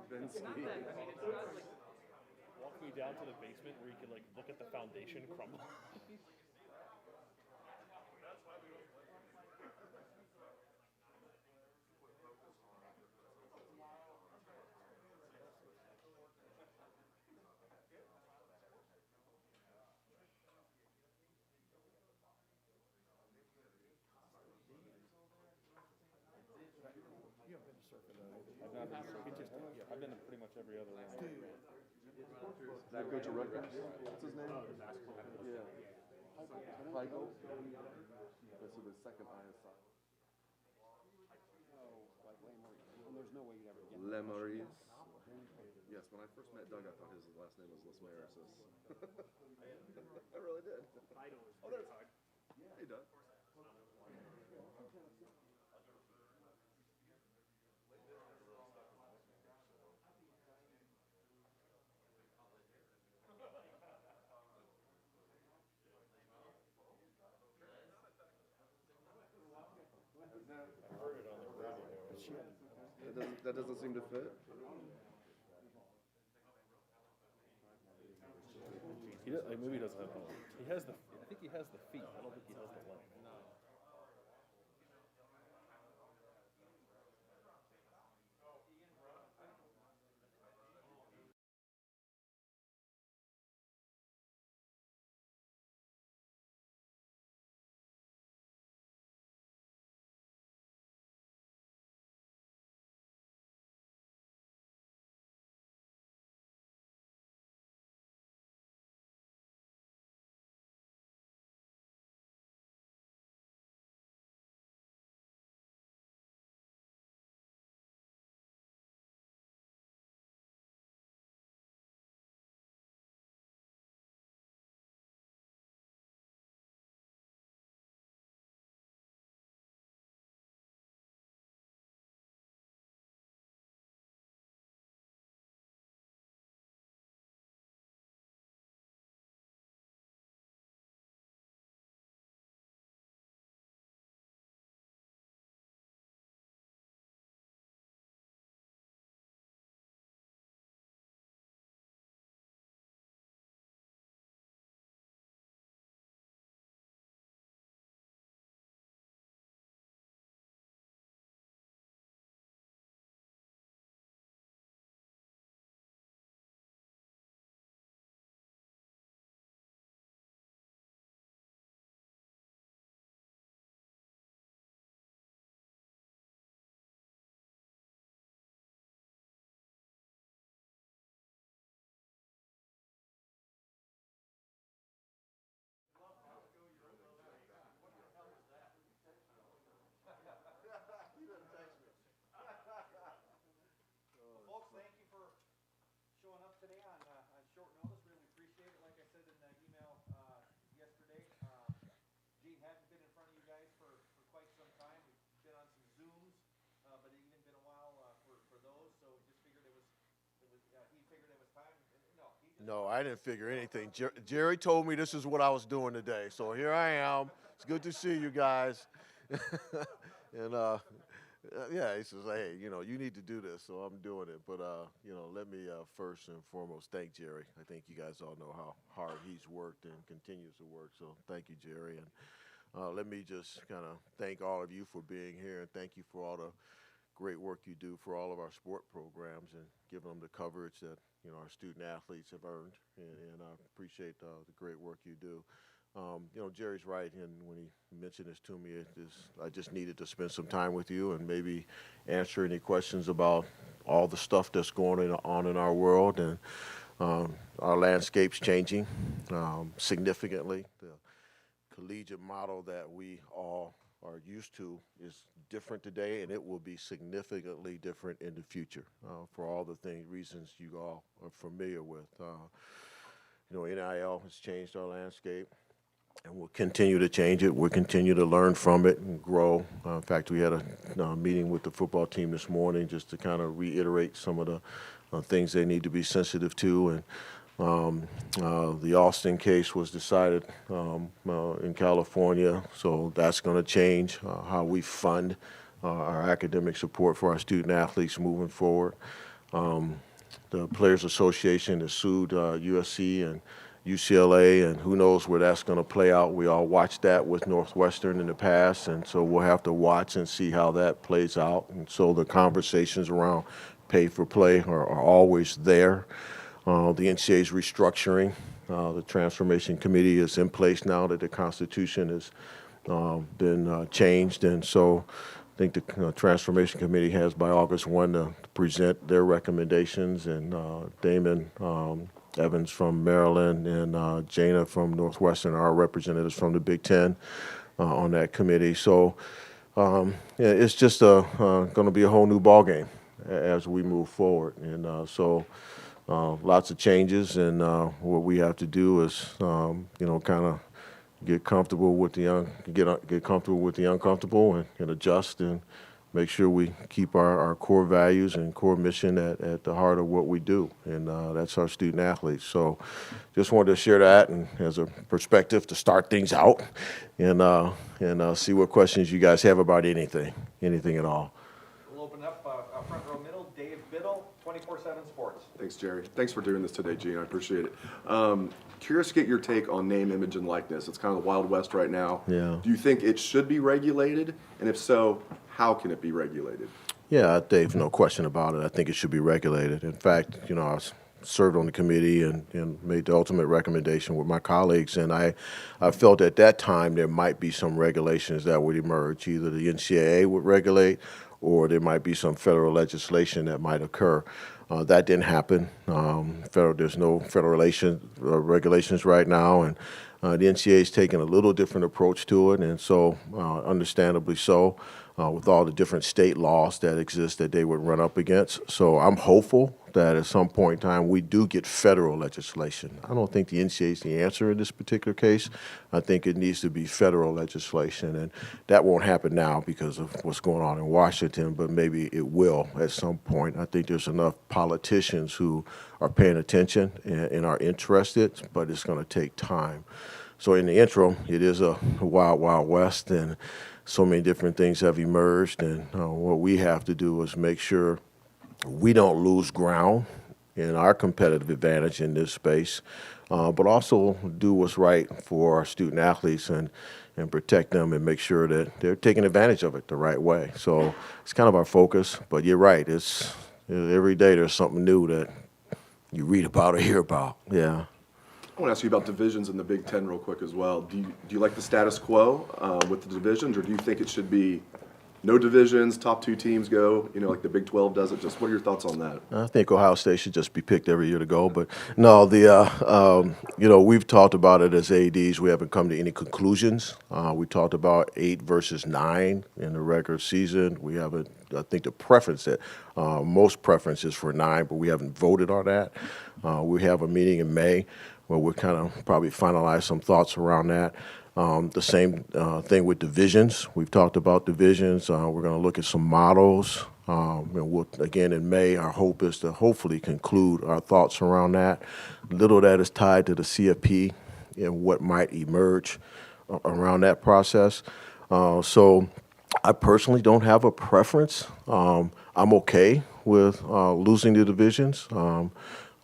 Walk me down to the basement where you can like look at the foundation crumble. You haven't been to surfing though. I've not been surfing. I've been to pretty much every other one. That go to Rutgers? What's his name? Yeah. Michael? That's with the second ISI. There's no way you'd ever get Lemeries. Yes, when I first met Doug, I thought his last name was Lesmerisis. I really did. Oh, there's hard. Hey, Doug. I heard it on the radio, but she hadn't. That doesn't seem to fit. Maybe he doesn't have the. He has the. I think he has the feet. I don't think he has the leg. Folks, thank you for showing up today on short notice. Really appreciate it. Like I said in the email yesterday, Gene hadn't been in front of you guys for quite some time. We've been on some Zooms, but it even been a while for those. So just figured he figured it was time. No, I didn't figure anything. Jerry told me this is what I was doing today, so here I am. It's good to see you guys. And yeah, he says, hey, you need to do this, so I'm doing it. But let me first and foremost thank Jerry. I think you guys all know how hard he's worked and continues to work. So thank you, Jerry. And let me just kind of thank all of you for being here, and thank you for all the great work you do for all of our sport programs and giving them the coverage that our student athletes have earned, and I appreciate the great work you do. Jerry's right, and when he mentioned this to me, I just needed to spend some time with you and maybe answer any questions about all the stuff that's going on in our world, and our landscape's changing significantly. The collegiate model that we all are used to is different today, and it will be significantly different in the future for all the reasons you all are familiar with. NIL has changed our landscape, and we'll continue to change it. We'll continue to learn from it and grow. In fact, we had a meeting with the football team this morning just to kind of reiterate some of the things they need to be sensitive to. And the Austin case was decided in California, so that's going to change how we fund our academic support for our student athletes moving forward. The Players Association has sued USC and UCLA, and who knows where that's going to play out. We all watched that with Northwestern in the past, and so we'll have to watch and see how that plays out. And so the conversations around pay for play are always there. The NCAA is restructuring. The Transformation Committee is in place now that the Constitution has been changed, and so I think the Transformation Committee has by August 1 to present their recommendations, and Damon Evans from Maryland and Jana from Northwestern are representatives from the Big Ten on that committee. So yeah, it's just going to be a whole new ballgame as we move forward, and so lots of changes, and what we have to do is kind of get comfortable with the get comfortable with the uncomfortable, and adjust and make sure we keep our core values and core mission at the heart of what we do, and that's our student athletes. So just wanted to share that and as a perspective to start things out, and see what questions you guys have about anything at all. We'll open up front row middle. Dave Biddle, 24/7 Sports. Thanks, Jerry. Thanks for doing this today, Gene. I appreciate it. Curious to get your take on name, image, and likeness. It's kind of the Wild West right now. Yeah. Do you think it should be regulated? And if so, how can it be regulated? Yeah, Dave, no question about it. I think it should be regulated. In fact, I served on the committee and made the ultimate recommendation with my colleagues, and I felt at that time there might be some regulations that would emerge. Either the NCAA would regulate, or there might be some federal legislation that might occur. That didn't happen. There's no federal regulations right now, and the NCAA is taking a little different approach to it, and so understandably so, with all the different state laws that exist that they would run up against. So I'm hopeful that at some point in time we do get federal legislation. I don't think the NCAA is the answer in this particular case. I think it needs to be federal legislation, and that won't happen now because of what's going on in Washington, but maybe it will at some point. I think there's enough politicians who are paying attention and are interested, but it's going to take time. So in the interim, it is a wild, wild west, and so many different things have emerged, and what we have to do is make sure we don't lose ground in our competitive advantage in this space, but also do what's right for our student athletes and protect them and make sure that they're taking advantage of it the right way. So it's kind of our focus, but you're right. It's every day there's something new that you read about or hear about. Yeah. I want to ask you about divisions in the Big Ten real quick as well. Do you like the status quo with the divisions, or do you think it should be no divisions, top two teams go, like the Big 12 does it? Just what are your thoughts on that? I think Ohio State should just be picked every year to go. But no, we've talked about it as ADs. We haven't come to any conclusions. We talked about 8 versus 9 in the regular season. We haven't, I think the preference that most preference is for 9, but we haven't voted on that. We have a meeting in May where we'll kind of probably finalize some thoughts around that. The same thing with divisions. We've talked about divisions. We're going to look at some models. Again, in May, our hope is to hopefully conclude our thoughts around that. Little of that is tied to the CFP and what might emerge around that process. So I personally don't have a preference. I'm okay with losing the divisions.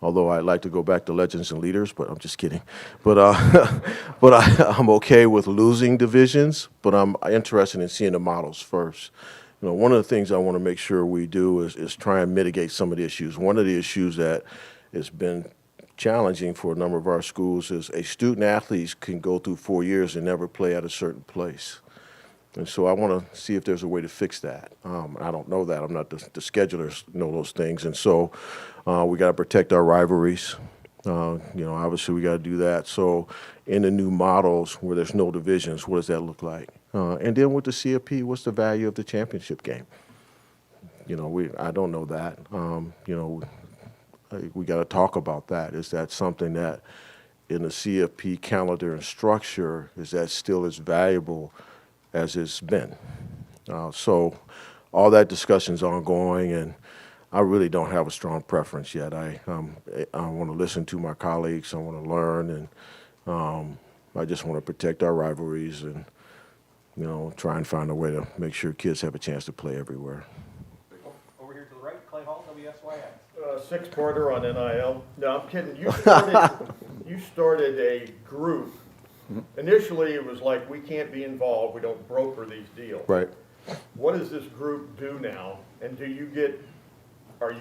Although I'd like to go back to legends and leaders, but I'm just kidding. But I'm okay with losing divisions, but I'm interested in seeing the models first. One of the things I want to make sure we do is try and mitigate some of the issues. One of the issues that has been challenging for a number of our schools is a student athlete can go through 4 years and never play at a certain place. And so I want to see if there's a way to fix that. I don't know that. I'm not the schedulers know those things. And so we got to protect our rivalries. Obviously we got to do that. So in the new models where there's no divisions, what does that look like? And then with the CFP, what's the value of the championship game? I don't know that. We got to talk about that. Is that something that in the CFP calendar and structure, is that still as valuable as it's been? So all that discussion's ongoing, and I really don't have a strong preference yet. I want to listen to my colleagues. I want to learn, and I just want to protect our rivalries and, try and find a way to make sure kids have a chance to play everywhere. Over here to the right, Clay Hall, WSYX. Six-parter on NIL. No, I'm kidding. You started a group. Initially, it was like, we can't be involved. We don't broker these deals. Right. What does this group do now? And do you get a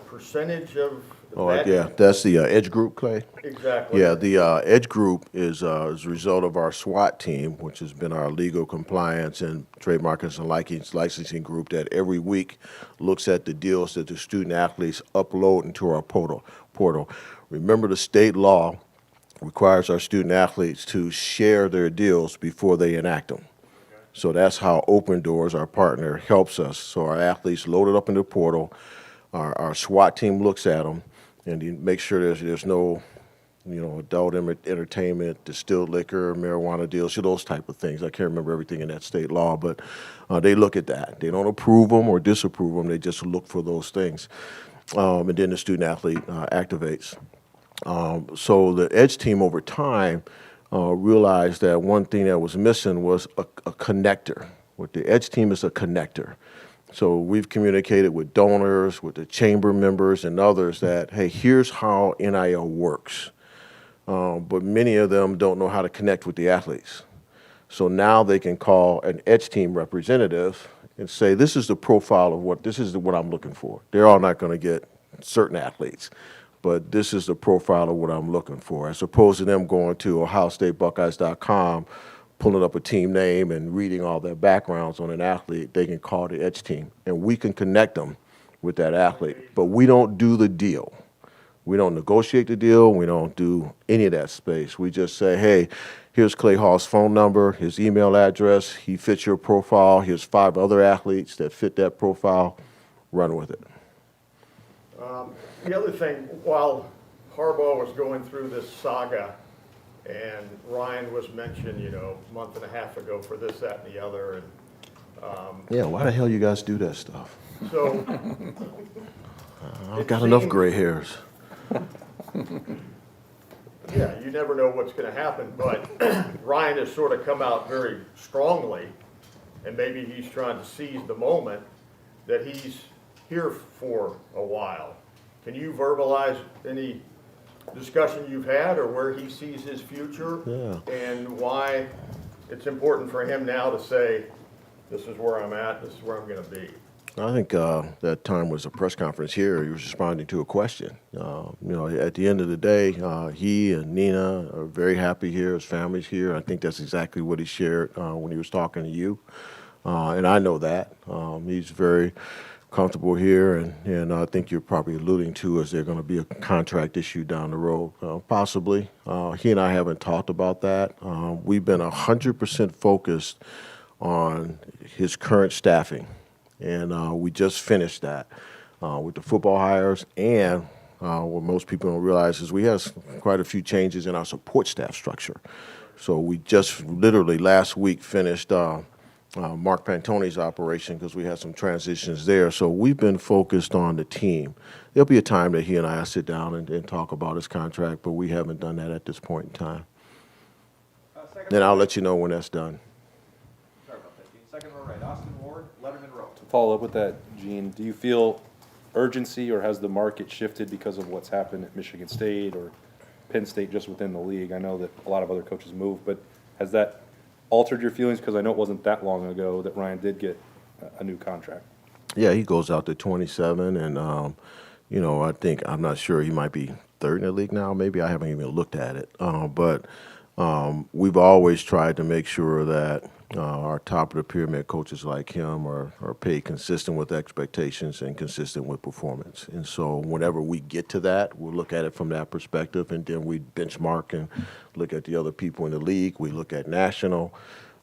percentage of Oh, that? yeah, that's the Edge Group, Clay. Exactly. Yeah, the Edge Group is a result of our SWAT team, which has been our legal compliance and trademark and licensing group that every week looks at the deals that the student athletes upload into our portal. Remember, the state law requires our student athletes to share their deals before they enact them. So that's how Open Doors, our partner, helps us. So our athletes load it up in the portal. Our SWAT team looks at them and you make sure there's no, adult entertainment, distilled liquor, marijuana deals, those type of things. I can't remember everything in that state law, but they look at that. They don't approve them or disapprove them. They just look for those things. And then the student athlete activates. So the Edge team over time realized that one thing that was missing was a connector. What the Edge team is a connector. So we've communicated with donors, with the chamber members and others that, hey, here's how NIL works. But many of them don't know how to connect with the athletes. So now they can call an Edge team representative and say, this is the profile of what I'm looking for. They're all not going to get certain athletes, but this is the profile of what I'm looking for, as opposed to them going to OhioStateBuckeyes.com, pulling up a team name and reading all their backgrounds on an athlete. They can call the Edge team, and we can connect them with that athlete. But we don't do the deal. We don't negotiate the deal. We don't do any of that space. We just say, hey, here's Clay Hall's phone number, his email address. He fits your profile. Here's 5 other athletes that fit that profile. Run with it. The other thing, while Harbaugh was going through this saga, and Ryan was mentioned, a month and a half ago for this, that, and the other, and Yeah, why the hell you guys do that stuff? so I've got enough gray hairs. yeah, you never know what's going to happen. But Ryan has sort of come out very strongly, and maybe he's trying to seize the moment that he's here for a while. Can you verbalize any discussion you've had or where he sees his future? Yeah. And why it's important for him now to say, this is where I'm at, this is where I'm going to be? I think that time was a press conference here. He was responding to a question. At the end of the day, he and Nina are very happy here. His family's here. I think that's exactly what he shared when he was talking to you. And I know that. He's very comfortable here, and I think you're probably alluding to, is there going to be a contract issue down the road? Possibly. He and I haven't talked about that. We've been 100% focused on his current staffing, and we just finished that with the football hires, and what most people don't realize is we have quite a few changes in our support staff structure. So we just literally last week finished Mark Pantoni's operation because we had some transitions there. So we've been focused on the team. There'll be a time that he and I sit down and talk about his contract, but we haven't done that at this point in time. Then I'll let you know when that's done. Sorry about that, Gene. Second row right, Austin Ward, Lettermen Row. To follow up with that, Gene, do you feel urgency, or has the market shifted because of what's happened at Michigan State or Penn State just within the league? I know that a lot of other coaches move, but has that altered your feelings? Because I know it wasn't that long ago that Ryan did get a new contract. Yeah, he goes out to 27, and I think, I'm not sure, he might be third in the league now. Maybe I haven't even looked at it, but we've always tried to make sure that our top of the pyramid coaches like him are paid consistent with expectations and consistent with performance. And so whenever we get to that, we'll look at it from that perspective, and then we benchmark and look at the other people in the league. We look at national.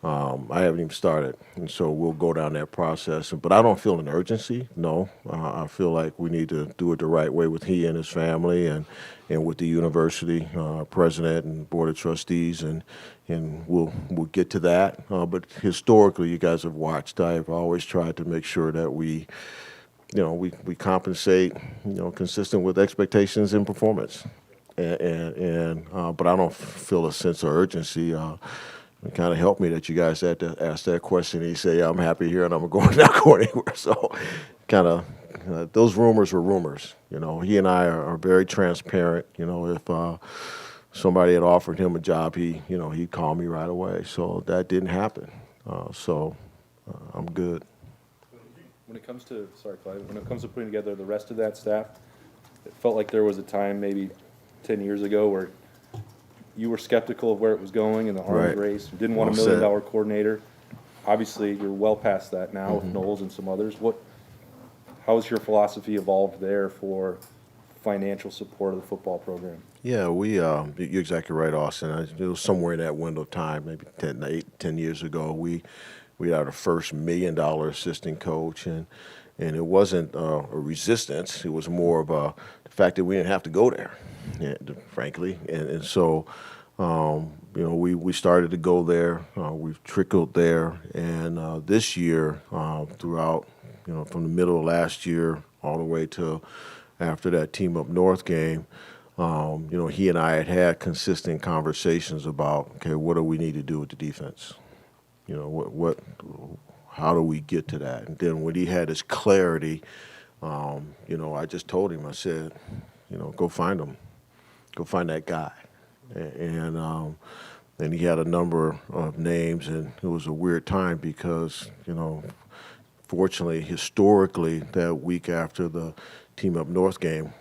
I haven't even started, and so we'll go down that process. But I don't feel an urgency, no. I feel like we need to do it the right way with he and his family, and with the university president and board of trustees, and we'll get to that. But historically, you guys have watched, I've always tried to make sure that we compensate, consistent with expectations and performance. But I don't feel a sense of urgency. It kind of helped me that you guys had to ask that question. He said, yeah, I'm happy here and I'm not going anywhere. So kind of those rumors were rumors. You know, he and I are very transparent. You know, if somebody had offered him a job, he'd call me right away. So that didn't happen. I'm good. When it comes to, sorry, Clyde, when it comes to putting together the rest of that staff, it felt like there was a time maybe 10 years ago where you were skeptical of where it was going in the arms Right. race. You didn't want Well $1 million said. coordinator. Obviously, you're well past that now with Knowles and some others. How has your philosophy evolved there for financial support of the football program? Yeah, you're exactly right, Austin. It was somewhere in that window of time, maybe 10 years ago, we had our first $1 million assistant coach, and it wasn't a resistance. It was more of the fact that we didn't have to go there, frankly. And so, we started to go there. We've trickled there, and this year, throughout, from the middle of last year all the way to after that Team Up North game, he and I had consistent conversations about, okay, what do we need to do with the defense? How do we get to that? And then when he had his clarity, I just told him, I said, go find him, go find that guy. And he had a number of names, and it was a weird time because, fortunately, historically, that week after the Team Up North game,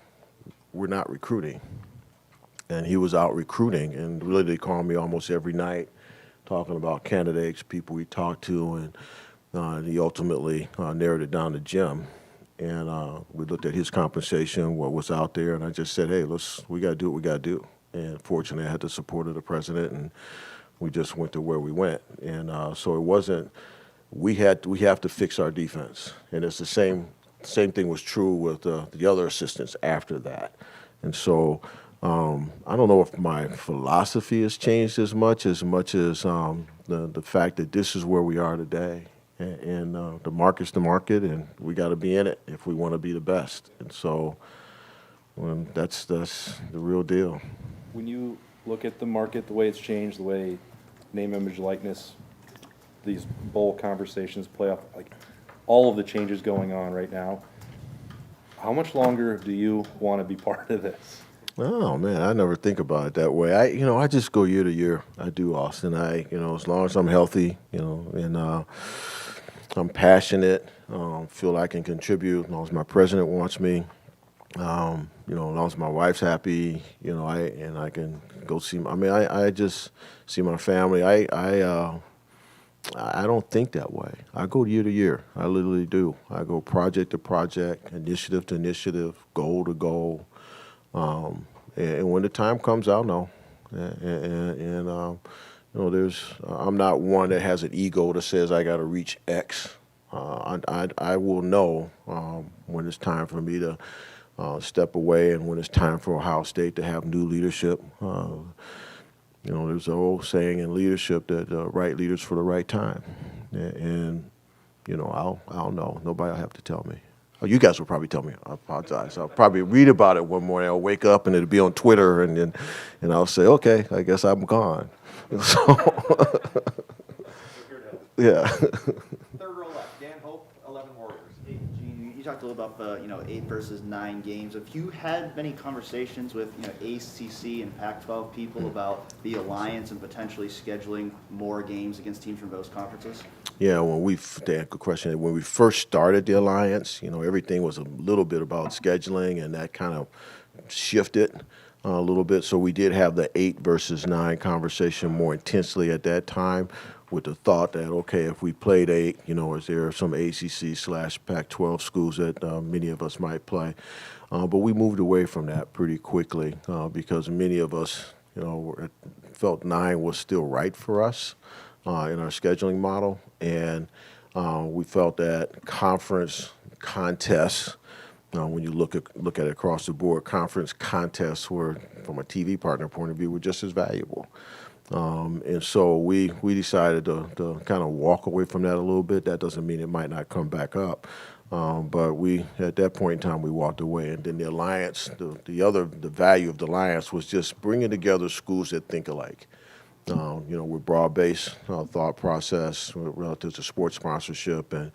we're not recruiting. And he was out recruiting, and really they called me almost every night talking about candidates, people we talked to, and he ultimately narrowed it down to Jim. And we looked at his compensation, what was out there, and I just said, hey, we got to do what we got to do. And fortunately, I had the support of the president, and we just went to where we went. And so it wasn't, we have to fix our defense. And it's the same thing was true with the other assistants after that. And so I don't know if my philosophy has changed as much as the fact that this is where we are today. And the market's the market, and we got to be in it if we want to be the best. And so that's the real deal. When you look at the market, the way it's changed, the way name, image, likeness, these bowl conversations, playoff, like all of the changes going on right now, how much longer do you want to be part of this? Oh man, I never think about it that way. I just go year to year. I do, Austin. As long as I'm healthy, and I'm passionate, feel I can contribute, as long as my president wants me, as long as my wife's happy, I can go see. I just see my family. I don't think that way. I go year to year. I literally do. I go project to project, initiative to initiative, goal to goal. And when the time comes, I'll know. I'm not one that has an ego that says I got to reach X. I will know when it's time for me to step away, and when it's time for Ohio State to have new leadership. There's an old saying in leadership that right leaders for the right time, and I'll know. Nobody will have to tell me. Oh, you guys will probably tell me. I apologize. I'll probably read about it one morning. I'll wake up and it'll be on Twitter, and I'll say, okay, I guess I'm gone. So, yeah. Third row left, Dan Hope, 11 Warriors. Hey, Gene, you talked a little about the 8 versus 9 games. Have you had many conversations with ACC and Pac-12 people about the alliance and potentially scheduling more games against teams from those conferences? Yeah, to answer the question, when we first started the alliance, everything was a little bit about scheduling, and that kind of shifted a little bit. So we did have the 8 versus 9 conversation more intensely at that time, with the thought that, okay, if we played 8, is there some ACC/Pac-12 schools that many of us might play? But we moved away from that pretty quickly because many of us, felt 9 was still right for us in our scheduling model. And we felt that conference contests, when you look at it across the board, conference contests were, from a TV partner point of view, were just as valuable. And so we decided to kind of walk away from that a little bit. That doesn't mean it might not come back up. But at that point in time, we walked away. And then the alliance, the value of the alliance was just bringing together schools that think alike. with broad-based thought process relative to sports sponsorship and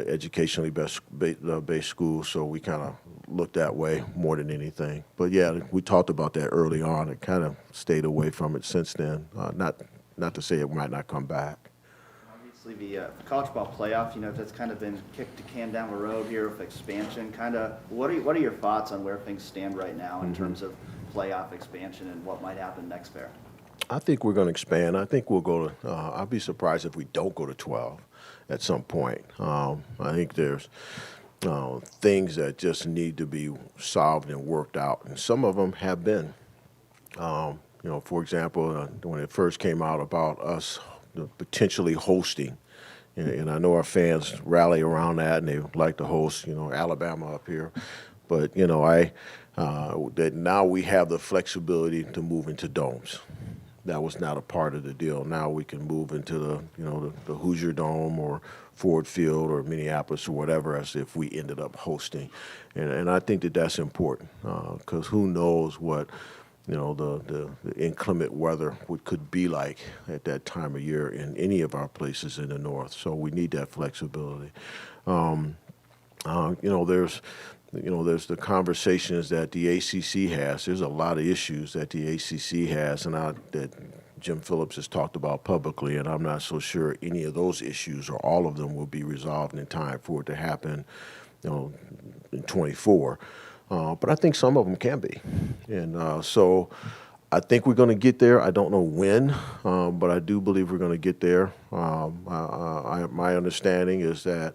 educationally based schools. So we kind of looked that way more than anything. But yeah, we talked about that early on. It kind of stayed away from it since then. Not to say it might not come back. Obviously, the college football playoff, that's kind of been kicked the can down the road here with expansion. Kind of, what are your thoughts on where things stand right now in terms of playoff expansion and what might happen next fair? I think we're going to expand. I think we'll go to. I'll be surprised if we don't go to 12 at some point. I think there's things that just need to be solved and worked out, and some of them have been. For example, when it first came out about us potentially hosting, and I know our fans rally around that, and they like to host, Alabama up here, but that now we have the flexibility to move into domes. That was not a part of the deal. Now we can move into the Hoosier Dome or Ford Field or Minneapolis or whatever, as if we ended up hosting, and I think that that's important because who knows what the inclement weather could be like at that time of year in any of our places in the north. So we need that flexibility. There's the conversations that the ACC has. There's a lot of issues that the ACC has, and that Jim Phillips has talked about publicly, and I'm not so sure any of those issues or all of them will be resolved in time for it to happen, in 24. But I think some of them can be, and so I think we're going to get there. I don't know when, but I do believe we're going to get there. My understanding is that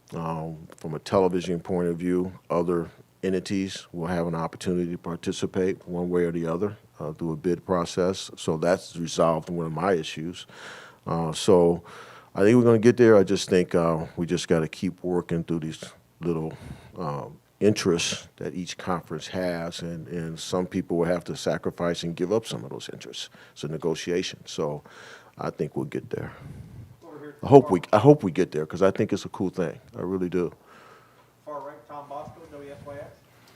from a television point of view, other entities will have an opportunity to participate one way or the other through a bid process. So that's resolved one of my issues. So I think we're going to get there. I just think we just got to keep working through these little interests that each conference has, and some people will have to sacrifice and give up some of those interests. It's a negotiation. So I think we'll get there. I hope we get there because I think it's a cool thing. I really do. Far right, Tom Bosco, WSYX.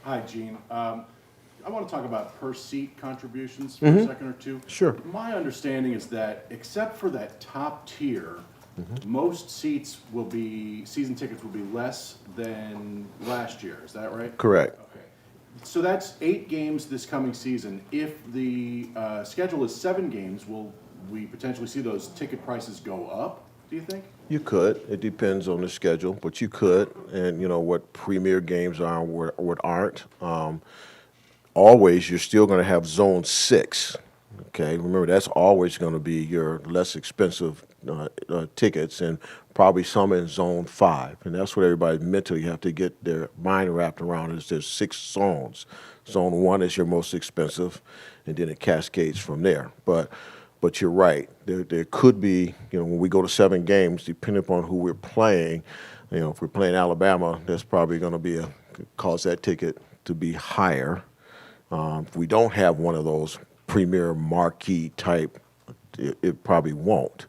Hi, Gene. I want to talk about per seat contributions for a second or two. Sure. My understanding is that except for that top tier, most season tickets will be less than last year. Is that right? Correct. Okay. So that's 8 games this coming season. If the schedule is 7 games, will we potentially see those ticket prices go up, do you think? You could. It depends on the schedule, but you could. And, what premier games are and what aren't. Always, you're still going to have Zone 6. Okay, remember, that's always going to be your less expensive tickets, and probably some in Zone 5. And that's what everybody mentally have to get their mind wrapped around is there's 6 zones. Zone 1 is your most expensive, and then it cascades from there. But you're right. There could be, when we go to 7 games, depending upon who we're playing, if we're playing Alabama, that's probably going to cause that ticket to be higher. If we don't have one of those premier marquee type, it probably won't.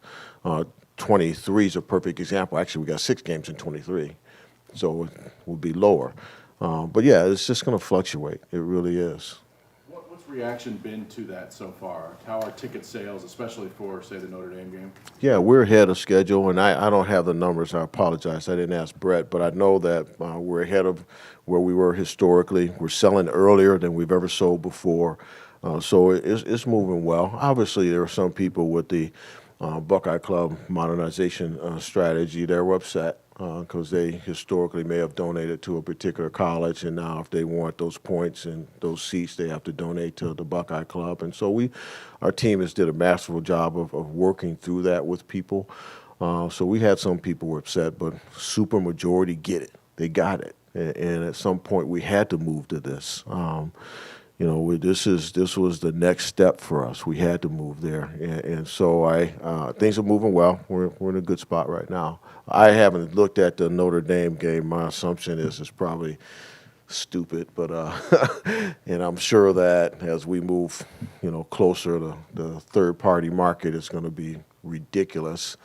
23 is a perfect example. Actually, we got 6 games in 23, so it will be lower. But yeah, it's just going to fluctuate. It really is. What's reaction been to that so far? How are ticket sales, especially for, say, the Notre Dame game? Yeah, we're ahead of schedule, and I don't have the numbers. I apologize. I didn't ask Brett, but I know that we're ahead of where we were historically. We're selling earlier than we've ever sold before. So it's moving well. Obviously, there are some people with the Buckeye Club modernization strategy. They're upset because they historically may have donated to a particular college, and now if they want those points and those seats, they have to donate to the Buckeye Club. And so our team has did a masterful job of working through that with people. So we had some people were upset, but super majority get it. They got it. And at some point, we had to move to this. This was the next step for us. We had to move there, and so things are moving well. We're in a good spot right now. I haven't looked at the Notre Dame game. My assumption is it's probably stupid, but and I'm sure that as we move, closer to the third-party market, it's going to be ridiculous.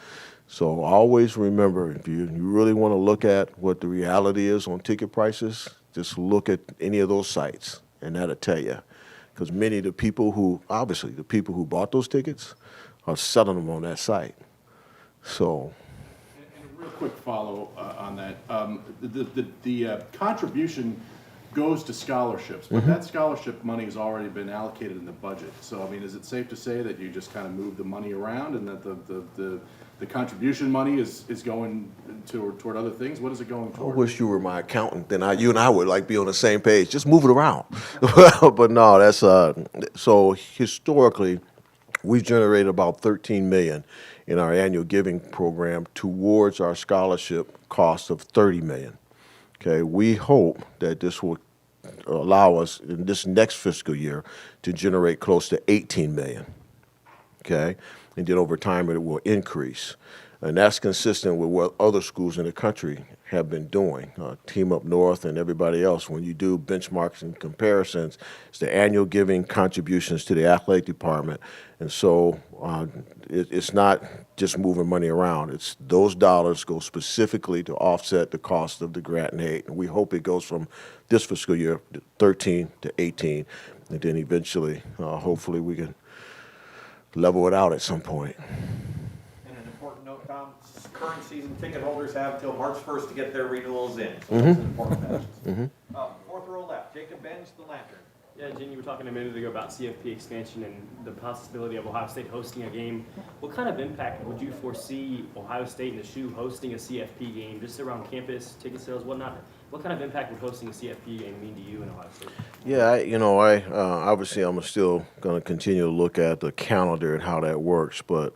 So always remember, if you really want to look at what the reality is on ticket prices, just look at any of those sites, and that'll tell you. because many of the people who, obviously, the people who bought those tickets are selling them on that site. So, And a real quick follow on that. The contribution goes to scholarships, but that scholarship money has already been allocated in the budget. So, I mean, is it safe to say that you just kind of move the money around and that the contribution money is going toward other things? What is it going I toward? wish you were my accountant. Then you and I would like be on the same page. Just move it around. But no, that's so historically, we've generated about $13 million in our annual giving program towards our scholarship cost of $30 million. Okay, we hope that this will allow us in this next fiscal year to generate close to $18 million. Okay, and then over time it will increase. And that's consistent with what other schools in the country have been doing. Team Up North and everybody else, when you do benchmarks and comparisons, it's the annual giving contributions to the athletic department. And so it's not just moving money around. It's those dollars go specifically to offset the cost of the grant and aid. And we hope it goes from this fiscal year 13 to 18, and then eventually, hopefully, we can level it out at some point. And an important note, Tom, current season ticket holders have until March 1st to get their renewals in. So that's an important message. Fourth row left, Jacob Bench, the Lantern. Yeah, Jen, you were talking a minute ago about CFP expansion and the possibility of Ohio State hosting a game. What kind of impact would you foresee Ohio State and the SHU hosting a CFP game just around campus, ticket sales, whatnot? What kind of impact would hosting a CFP game mean to you in Ohio State? Yeah, obviously I'm still going to continue to look at the calendar and how that works, but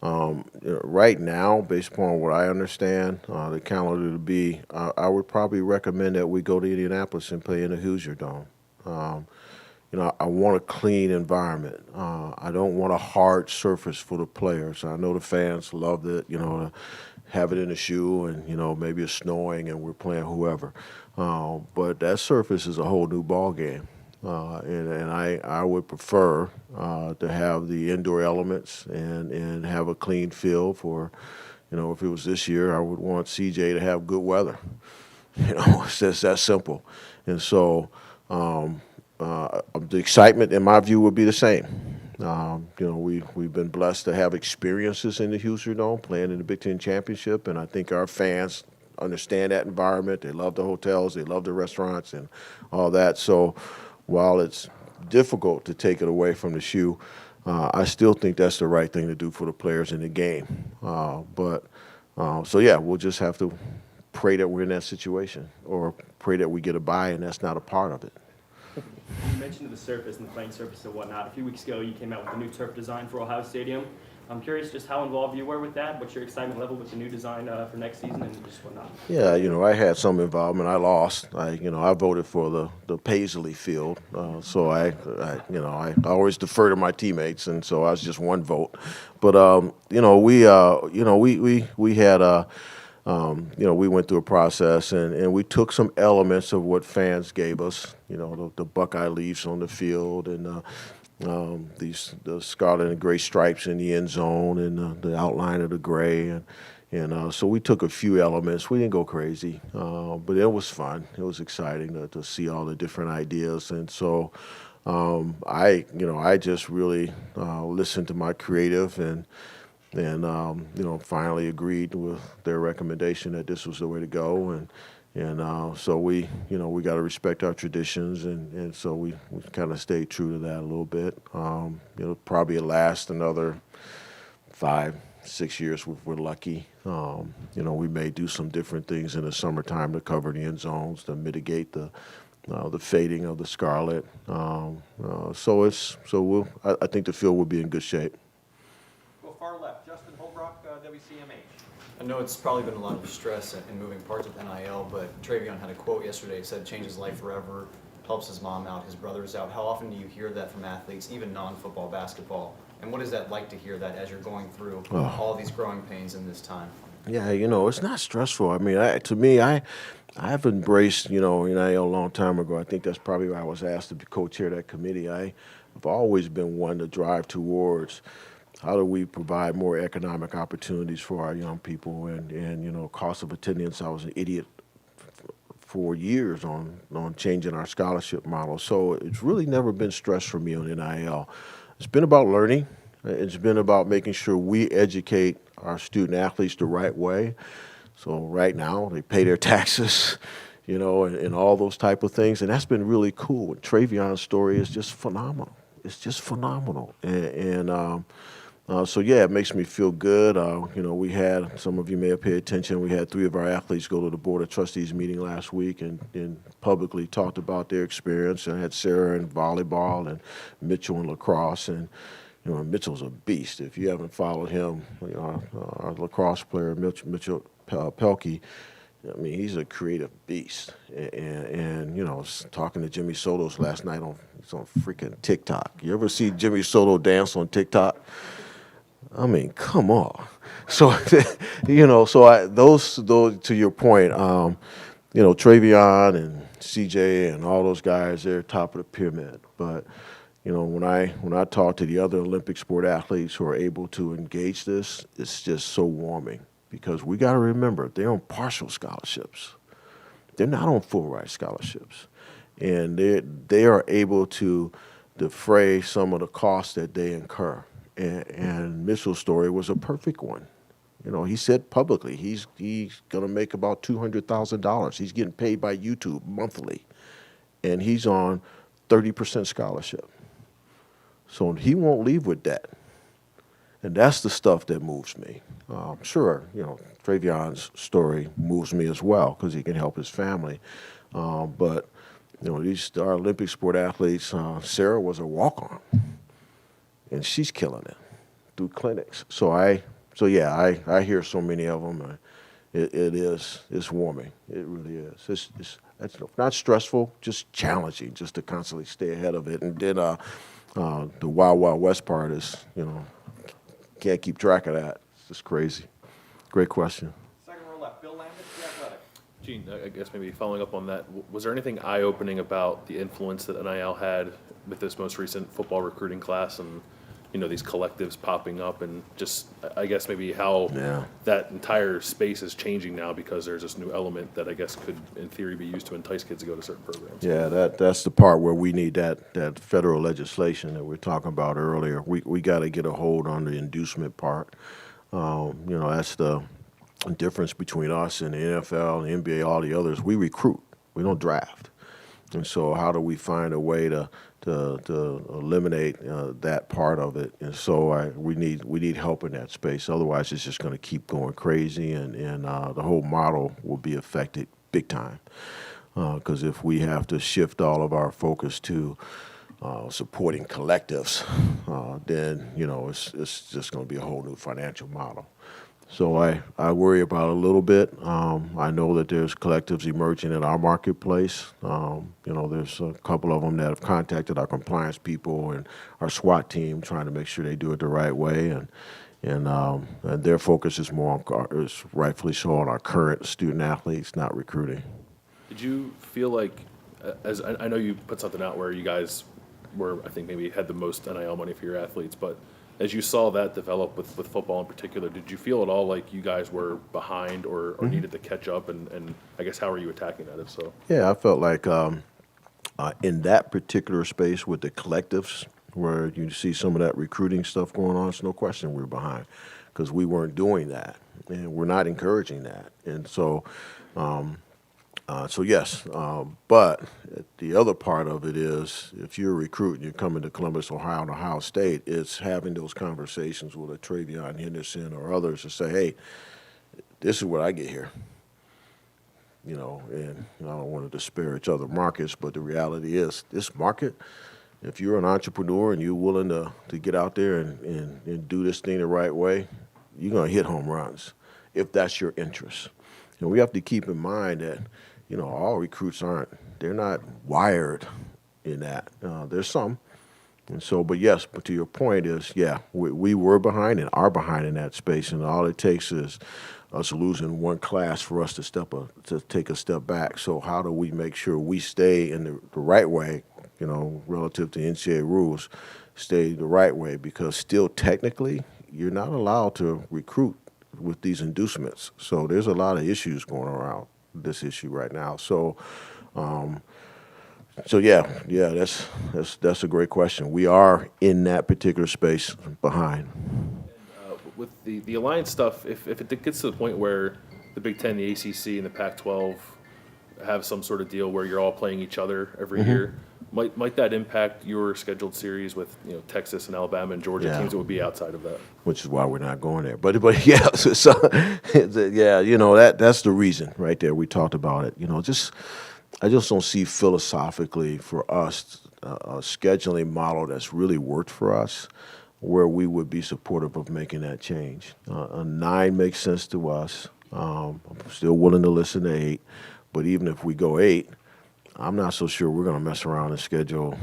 right now, based upon what I understand, the calendar to be, I would probably recommend that we go to Indianapolis and play in the Hoosier Dome. I want a clean environment. I don't want a hard surface for the players. I know the fans loved it, to have it in the shoe and, maybe it's snowing and we're playing whoever. But that surface is a whole new ball game. And I would prefer to have the indoor elements and have a clean field for, if it was this year, I would want CJ to have good weather. It's just that simple. And so the excitement, in my view, would be the same. We've been blessed to have experiences in the Hoosier Dome, playing in the Big Ten Championship, and I think our fans understand that environment. They love the hotels, they love the restaurants, and all that. So while it's difficult to take it away from the SHU, I still think that's the right thing to do for the players in the game. So yeah, we'll just have to pray that we're in that situation, or pray that we get a bye and that's not a part of it. You mentioned the surface and the playing surface and whatnot. A few weeks ago, you came out with a new turf design for Ohio Stadium. I'm curious just how involved you were with that. What's your excitement level with the new design for next season and just whatnot? Yeah, I had some involvement. I lost. I voted for the Paisley Field, so I always defer to my teammates, and so I was just one vote. But we had we went through a process and we took some elements of what fans gave us. The Buckeye leaves on the field and the scarlet and gray stripes in the end zone and the outline of the gray and so we took a few elements. We didn't go crazy, but it was fun. It was exciting to see all the different ideas, and so I just really listened to my creative and finally agreed with their recommendation that this was the way to go, and so we got to respect our traditions, and so we kind of stayed true to that a little bit. Probably last another 5-6 years if we're lucky. We may do some different things in the summertime to cover the end zones to mitigate the fading of the scarlet. I think the field will be in good shape. Go far left, Justin Holbrook, WCMH. I know it's probably been a lot of stress and moving parts with NIL, but Travion had a quote yesterday. It said, "Change his life forever, helps his mom out, his brother's out." How often do you hear that from athletes, even non-football basketball? And what is that like to hear that as you're going through all these growing pains in this time? Yeah, it's not stressful. I mean, I've embraced, NIL a long time ago. I think that's probably why I was asked to be co-chair of that committee. I've always been one to drive towards how do we provide more economic opportunities for our young people and cost of attendance. I was an idiot for years on changing our scholarship model. So it's really never been stress for me on NIL. It's been about learning. It's been about making sure we educate our student athletes the right way. So right now they pay their taxes, you know, and all those type of things. And that's been really cool. And Travion's story is just phenomenal. It's just phenomenal. So yeah, it makes me feel good. You know, we had, some of you may have paid attention, we had 3 of our athletes go to the Board of Trustees meeting last week and publicly talked about their experience. And I had Sarah in volleyball and Mitchell in lacrosse. And, you know, Mitchell's a beast. If you haven't followed him, you know, our lacrosse player, Mitchell Pelkey, I mean, he's a creative beast. And you know, I was talking to Jimmy Soto's last night on freaking TikTok. You ever see Jimmy Soto dance on TikTok? I mean, come on. So, you know, so those to your point, you know, Travion and CJ and all those guys, they're top of the pyramid. But, you know, when I talk to the other Olympic sport athletes who are able to engage this, it's just so warming. Because we got to remember, they're on partial scholarships. They're not on full ride scholarships. And they are able to defray some of the costs that they incur. And Mitchell's story was a perfect one. You know, he said publicly he's going to make about $200,000. He's getting paid by YouTube monthly. And he's on 30% scholarship. So he won't leave with that. And that's the stuff that moves me. Sure, you know, Travion's story moves me as well because he can help his family. But, you know, our Olympic sport athletes, Sarah was a walk-on, and she's killing it through clinics. So I hear so many of them. It's warming. It really is. It's not stressful, just challenging, just to constantly stay ahead of it. And then the Wild Wild West part is, you know, can't keep track of that. It's just crazy. Great question. Second row left, Bill Landis, The Athletic. Gene, I guess maybe following up on that, was there anything eye-opening about the influence that NIL had with this most recent football recruiting class and, you know, these collectives popping up and just, I guess, maybe how that entire space is changing now because there's this new element that I guess could, in theory, be used to entice kids to go to certain programs? Yeah, that's the part where we need that federal legislation that we were talking about earlier. We got to get a hold on the inducement part. You know, that's the difference between us and the NFL, the NBA, all the others. We recruit. We don't draft. And so how do we find a way to eliminate that part of it? And so we need help in that space. Otherwise, it's just going to keep going crazy, and the whole model will be affected big time. Because if we have to shift all of our focus to supporting collectives, then, you know, it's just going to be a whole new financial model. So I worry about it a little bit. I know that there's collectives emerging in our marketplace. You know, there's a couple of them that have contacted our compliance people and our SWAT team, trying to make sure they do it the right way. And their focus is more on, is rightfully so, on our current student athletes, not recruiting. Did you feel like, as I know you put something out where you guys were, I think, maybe had the most NIL money for your athletes, but as you saw that develop with football in particular, did you feel at all like you guys were behind or needed to catch up? And I guess how are you attacking that, if so? Yeah, I felt like in that particular space with the collectives, where you see some of that recruiting stuff going on, it's no question we're behind because we weren't doing that, and we're not encouraging that. And so, yes, but the other part of it is if you're a recruit and you're coming to Columbus, Ohio, and Ohio State, it's having those conversations with a Travion Henderson or others to say, hey, this is what I get here. You know, and I don't want to disparage other markets, but the reality is this market, if you're an entrepreneur and you're willing to get out there and do this thing the right way, you're going to hit home runs if that's your interest. And we have to keep in mind that, you know, all recruits they're not wired in that. There's some. And so, but to your point is, we were behind and are behind in that space. And all it takes is us losing one class for us to take a step back. So how do we make sure we stay in the right way, you know, relative to NCAA rules, stay the right way? Because still technically, you're not allowed to recruit with these inducements. So there's a lot of issues going around this issue right now. So, that's a great question. We are in that particular space behind. With the alliance stuff, if it gets to the point where the Big Ten, the ACC, and the Pac-12 have some sort of deal where you're all playing each other every year, might that impact your scheduled series with Texas and Alabama and Georgia Yeah. teams that would be outside of that? Which is why we're not going there. But yeah, that's the reason right there. We talked about it. I just don't see philosophically for us a scheduling model that's really worked for us where we would be supportive of making that change. A 9 makes sense to us. I'm still willing to listen to 8, but even if we go 8, I'm not so sure we're going to mess around and schedule.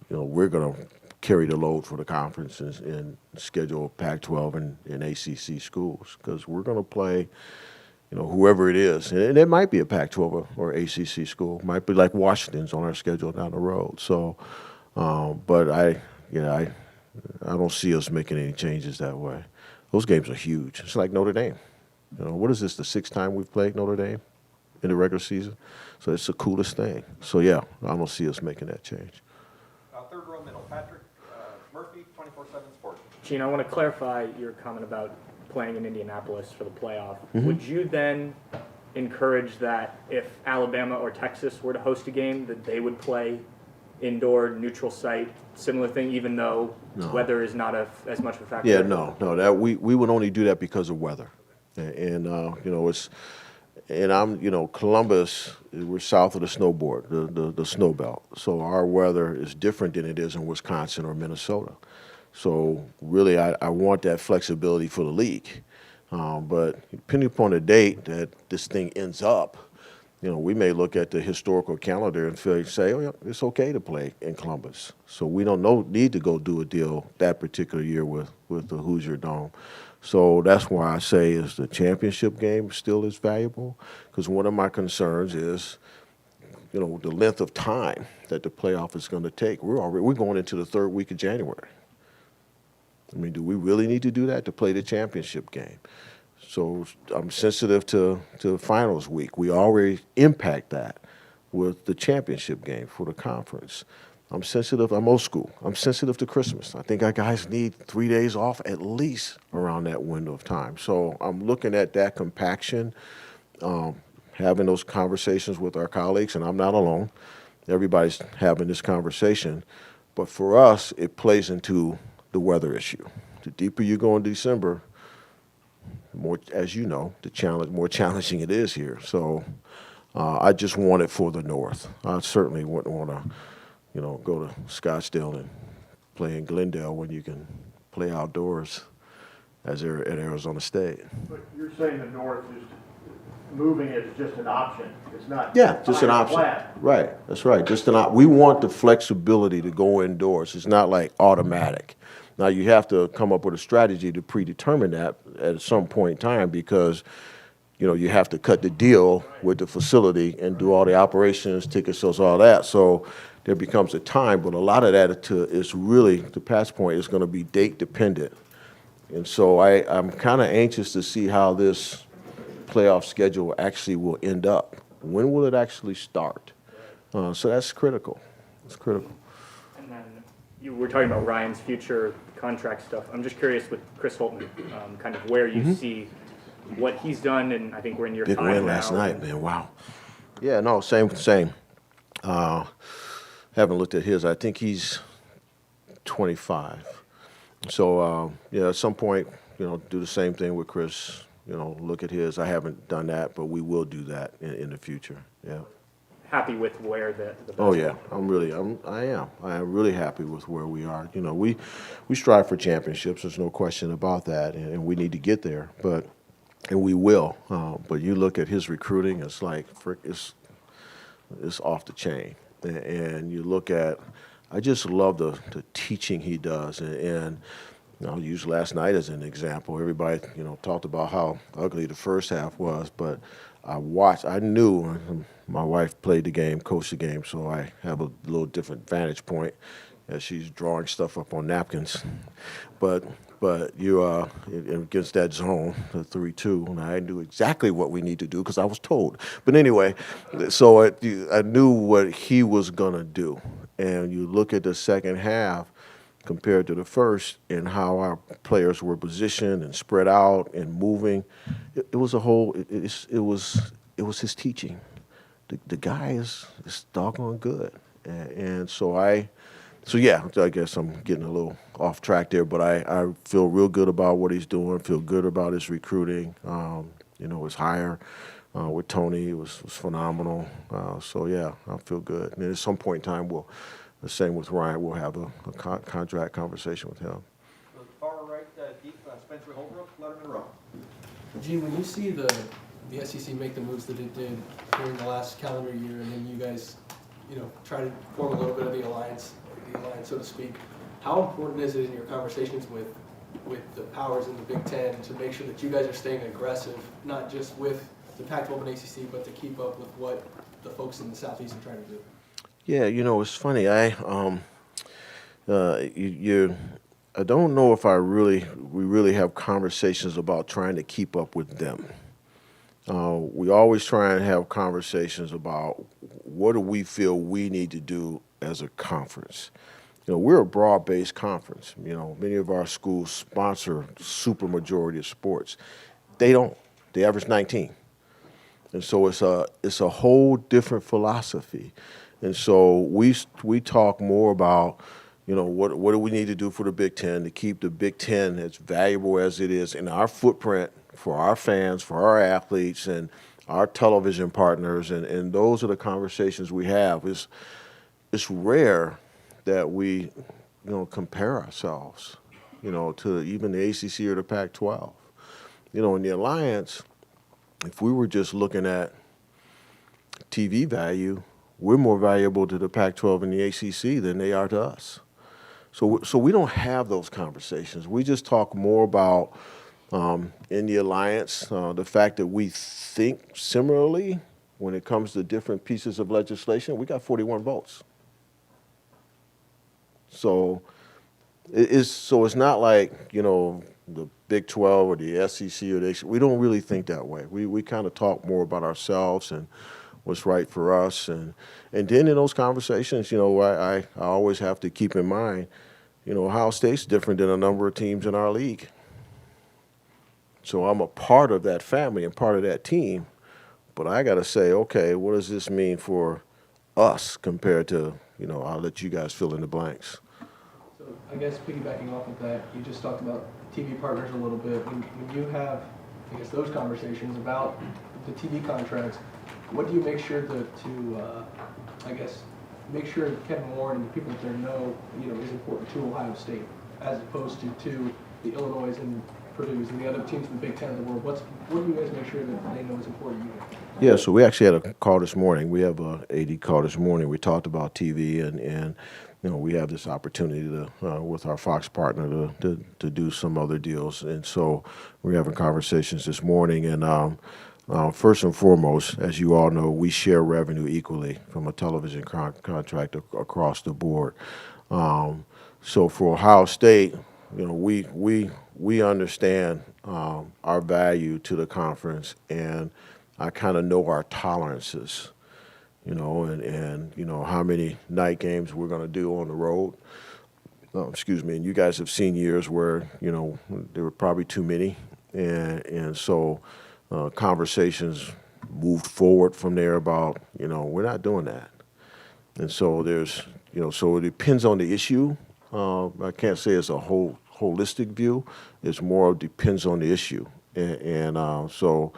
We're going to carry the load for the conferences and schedule Pac-12 and ACC schools because we're going to play, whoever it is. And it might be a Pac-12 or ACC school. It might be like Washington's on our schedule down the road. So, but I don't see us making any changes that way. Those games are huge. It's like Notre Dame. What is this, the 6th time we've played Notre Dame in the regular season? So it's the coolest thing. So, yeah, I don't see us making that change. Third row middle, Patrick Murphy, 24/7 Sports. Gene, I want to clarify your comment about playing in Indianapolis for the playoff. Would you then encourage that if Alabama or Texas were to host a game, that they would play indoor, neutral site, similar thing, even though weather is not as much of a factor? Yeah, no, that we would only do that because of weather, and Columbus, we're south of the snowboard, the snow belt, so our weather is different than it is in Wisconsin or Minnesota. So really, I want that flexibility for the league, but depending upon the date that this thing ends up, we may look at the historical calendar and say, oh, yeah, it's okay to play in Columbus. So we don't need to go do a deal that particular year with the Hoosier Dome. So that's why I say is the championship game still is valuable, because one of my concerns is, the length of time that the playoff is going to take. We're going into the 3rd week of January. I mean, do we really need to do that to play the championship game? So I'm sensitive to finals week. We already impact that with the championship game for the conference. I'm sensitive. I'm old school. I'm sensitive to Christmas. I think our guys need 3 days off at least around that window of time. So I'm looking at that compaction, having those conversations with our colleagues, and I'm not alone. Everybody's having this conversation. But for us, it plays into the weather issue. The deeper you go in December, more, as you know, more challenging it is here. So I just want it for the North. I certainly wouldn't want to, go to Scottsdale and play in Glendale when you can play outdoors as they're at Arizona State. But you're saying the North is moving is just an option. It's not. Yeah, just an option. Right, that's right. We want the flexibility to go indoors. It's not like automatic. Now, you have to come up with a strategy to predetermine that at some point in time because, you have to cut the deal with the facility and do all the operations, ticket sales, all that. So there becomes a time, but a lot of that is really, to Pat's point, is going to be date dependent. And so I'm kind of anxious to see how this playoff schedule actually will end up. When will it actually start? So that's critical. It's critical. And then you were talking about Ryan's future contract stuff. I'm just curious with Chris Holtman, kind of where you see what he's done, and I think we're in your Big time win now. last night, man. Wow. Yeah, no, same. Haven't looked at his. I think he's 25. So, at some point, do the same thing with Chris. Look at his. I haven't done that, but we will do that in the future. Yeah. Happy with where the Oh yeah, I am really happy with where we are. We strive for championships. There's no question about that, and we need to get there. And we will. But you look at his recruiting, it's like it's off the chain. And you look at, I just love the teaching he does, and I'll use last night as an example. Everybody, talked about how ugly the first half was, but I knew my wife played the game, coached the game, so I have a little different vantage point. as she's drawing stuff up on napkins. But you against that zone, the 3-2, and I knew exactly what we need to do because I was told. But anyway, so I knew what he was gonna do. And you look at the second half compared to the first, and how our players were positioned and spread out and moving. It was a whole. It was his teaching. The guy is doggone good, and so yeah, I guess I'm getting a little off track there, but I feel real good about what he's doing, feel good about his recruiting. His hire with Tony was phenomenal. So yeah, I feel good. And at some point in time, the same with Ryan, we'll have a contract conversation with him. The far right, deep, Spencer Holbrook, Lettermen Row. Gene, when you see the SEC make the moves that it did during the last calendar year, and then you guys, try to form a little bit of the alliance, so to speak, how important is it in your conversations with the powers in the Big Ten to make sure that you guys are staying aggressive, not just with the Pac-12 and ACC, but to keep up with what the folks in the Southeast are trying to do? Yeah, it's funny. I don't know if we really have conversations about trying to keep up with them. We always try and have conversations about what do we feel we need to do as a conference. We're a broad-based conference. Many of our schools sponsor super majority of sports. They don't. They average 19. And so it's a whole different philosophy. And so we talk more about, what do we need to do for the Big Ten to keep the Big Ten as valuable as it is in our footprint for our fans, for our athletes, and our television partners. And those are the conversations we have. It's rare that we, compare ourselves, to even the ACC or the Pac-12. In the Alliance, if we were just looking at TV value, we're more valuable to the Pac-12 and the ACC than they are to us. So we don't have those conversations. We just talk more about, in the Alliance, the fact that we think similarly when it comes to different pieces of legislation. We got 41 votes. So it's not like, the Big 12 or the SEC or the ACC. We don't really think that way. We kind of talk more about ourselves and what's right for us. And then in those conversations, I always have to keep in mind, Ohio State's different than a number of teams in our league. So I'm a part of that family and part of that team. But I got to say, okay, what does this mean for us compared to, I'll let you guys fill in the blanks. So I guess piggybacking off of that, you just talked about TV partners a little bit. When you have, those conversations about the TV contracts, what do you make sure make sure Kevin Warren and the people there know, is important to Ohio State, as opposed to the Illinois and Purdue's and the other teams in the Big Ten of the world? What do you guys make sure that they know is important to you? Yeah, so we actually had a call this morning. We have a AD call this morning. We talked about TV and we have this opportunity to with our Fox partner to do some other deals. And so we're having conversations this morning. And first and foremost, as you all know, we share revenue equally from a television contract across the board. So for Ohio State, we understand our value to the conference, and I kind of know our tolerances, and how many night games we're going to do on the road. And you guys have seen years where, there were probably too many. And so conversations moved forward from there about, we're not doing that. And so so it depends on the issue. I can't say it's a holistic view. It's more depends on the issue. So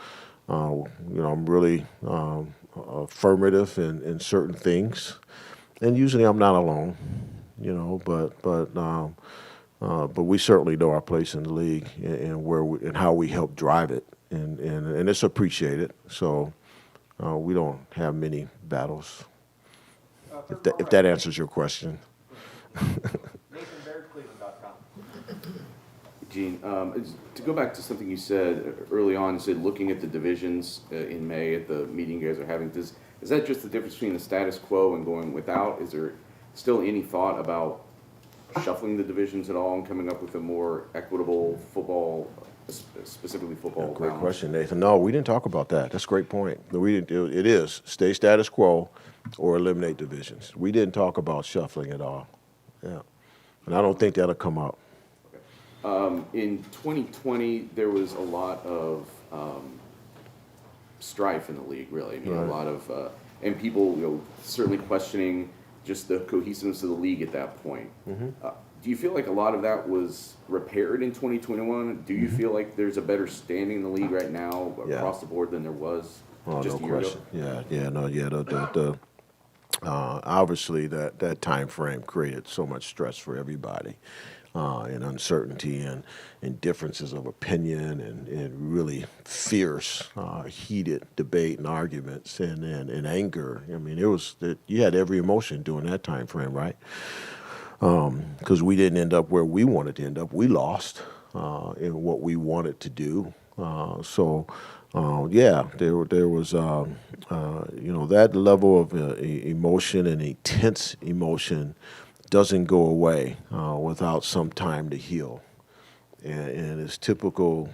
I'm really affirmative in certain things, and usually I'm not alone, but we certainly know our place in the league and how we help drive it, and it's appreciated. So we don't have many battles. If that answers your question. Gene, to go back to something you said early on, you said looking at the divisions in May at the meeting you guys are having, is that just the difference between the status quo and going without? Is there still any thought about shuffling the divisions at all and coming up with a more equitable football, specifically football Great balance? question, Nathan. No, we didn't talk about that. That's a great point. We didn't. It is stay status quo or eliminate divisions. We didn't talk about shuffling at all. Yeah, and I don't think that'll come up. In 2020, there was a lot of strife in the league, really. I mean, Right. a lot of, and people, certainly questioning just the cohesiveness of the league at that point. Do you feel like a lot of that was repaired in 2021? Do you feel like there's a better standing in the league right now Yeah. across the board than there was just No a year question. ago? Obviously that time frame created so much stress for everybody, and uncertainty and differences of opinion and really fierce, heated debate and arguments and anger. I mean, you had every emotion during that time frame, right? Because we didn't end up where we wanted to end up. We lost in what we wanted to do. There was that level of emotion and intense emotion doesn't go away without some time to heal. And it's typical,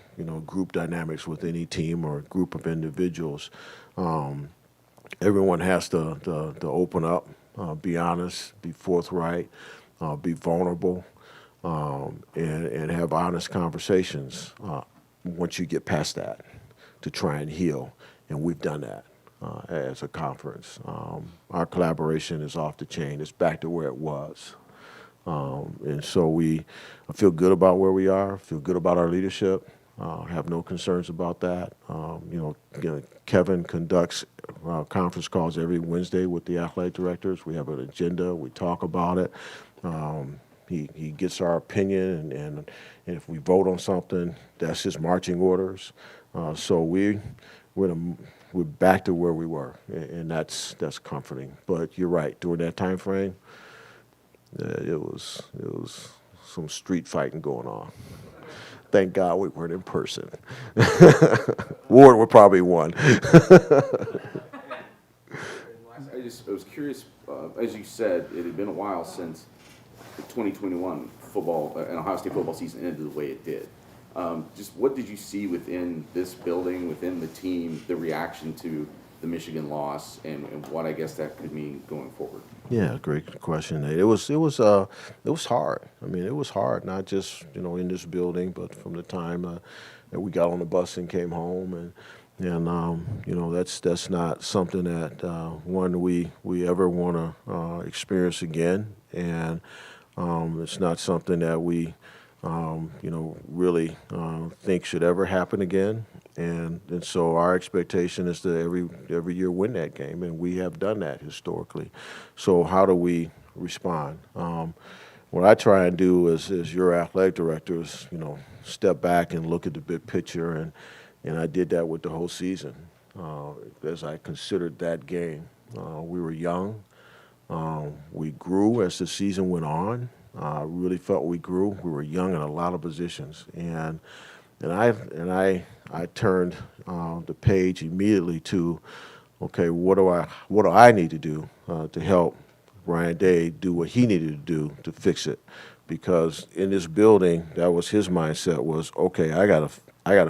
group dynamics with any team or group of individuals. Everyone has to open up, be honest, be forthright, be vulnerable, and have honest conversations once you get past that to try and heal. And we've done that as a conference. Our collaboration is off the chain. It's back to where it was. And so I feel good about where we are, feel good about our leadership, have no concerns about that. Kevin conducts conference calls every Wednesday with the athletic directors. We have an agenda. We talk about it. He gets our opinion, and if we vote on something, that's his marching orders. So we're back to where we were, and that's comforting. But you're right. During that time frame, it was some street fighting going on. Thank God we weren't in person. Ward would probably won. I was curious, as you said, it had been a while since the 2021 football and Ohio State football season ended the way it did. Just what did you see within this building, within the team, the reaction to the Michigan loss, and what I guess that could mean going forward? Yeah, great question, Nate. It was hard. I mean, it was hard, not just in this building, but from the time that we got on the bus and came home, and that's not something that we ever want to experience again, and it's not something that we really think should ever happen again. And so our expectation is to every year win that game, and we have done that historically. So how do we respond? What I try and do as your athletic director is, step back and look at the big picture, and I did that with the whole season. As I considered that game, we were young. We grew as the season went on. I really felt we grew. We were young in a lot of positions, and I turned the page immediately to, okay, what do I need to do to help Ryan Day do what he needed to do to fix it? Because in this building, that was his mindset was, okay, I gotta